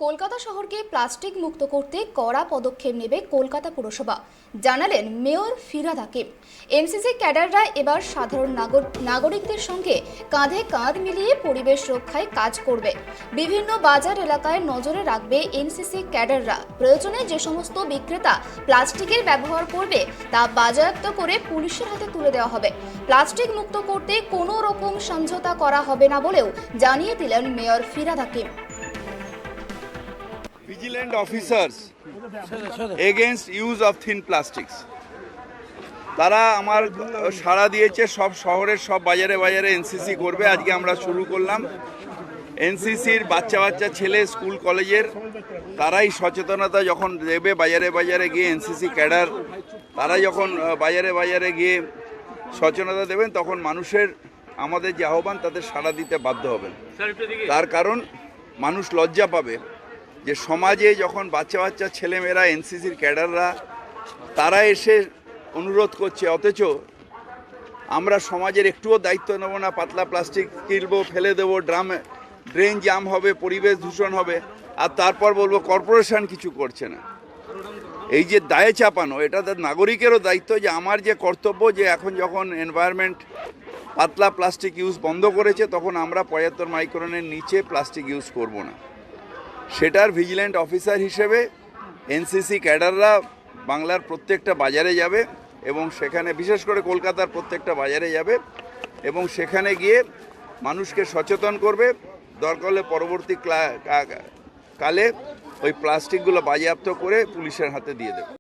কলকাতা শহরকে প্লাস্টিক মুক্ত করতে কড়া পদক্ষেপ নেবে কলকাতা পুরসভা, জানালেন মেয়র ফিরহাদ হাকিম। এনসিসি ক্যাডাররা এবার সাধারণ নাগরিকদের সঙ্গে কাঁধে কাঁধ মিলিয়ে পরিবেশ রক্ষায় কাজ করবে। বিভিন্ন বাজার এলাকায় নজরে রাখবে এনসিসি ক্যাডাররা। প্রয়োজনে যে সমস্ত বিক্রেতা প্লাস্টিকের ব্যবহার করবে তা বাজেয়াপ্ত করে পুলিশের হাতে তুলে দেওয়া হবে। প্লাস্টিক মুক্ত করতে কোনো রকম সমঝোতা করা হবে না বলেও জানিয়ে দিলেন mayor Firhad Hakim. Vigilant officers against use of thin plastics. তারা আমার সাড়া দিয়েছে, সব শহরের সব বাজারে বাজারে এনসিসি করবে। আজকে আমরা শুরু করলাম। এনসিসির বাচ্চা ছেলে স্কুল কলেজের তারাই সচেতনতা যখন দেবে বাজারে বাজারে গিয়ে, এনসিসি ক্যাডার তারা যখন বাজারে বাজারে গিয়ে সচেতনতা দেবেন, তখন মানুষের আমাদের যে আহ্বান তাদের সাড়া দিতে বাধ্য হবেন। তার কারণ মানুষ লজ্জা পাবে যে সমাজে যখন বাচ্চা ছেলেমেয়েরা এনসিসির ক্যাডাররা তারা এসে অনুরোধ করছে, অথচ আমরা সমাজের একটুও দায়িত্ব নেব না। পাতলা প্লাস্টিক কিনবো, ফেলে দেবো, ড্রেন জাম হবে, পরিবেশ দূষণ হবে, আর তারপর বলবো কর্পোরেশন কিছু করছে না। এই যে দায়ে চাপানো, এটা তার নাগরিকেরও দায়িত্ব যে আমার যে কর্তব্য, যে এখন যখন এনভায়রনমেন্ট পাতলা প্লাস্টিক ইউজ বন্ধ করেছে, তখন আমরা 75 মাইক্রনের নিচে প্লাস্টিক ইউজ করব না। সেটার ভিজিল্যান্ট অফিসার হিসেবে এনসিসি ক্যাডাররা বাংলার প্রত্যেকটা বাজারে যাবে এবং সেখানে বিশেষ করে কলকাতার প্রত্যেকটা বাজারে যাবে এবং সেখানে গিয়ে মানুষকে সচেতন করবে। দরকার হলে পরবর্তী কালে ওই প্লাস্টিকগুলো বাজেয়াপ্ত করে পুলিশের হাতে দিয়ে দেবে।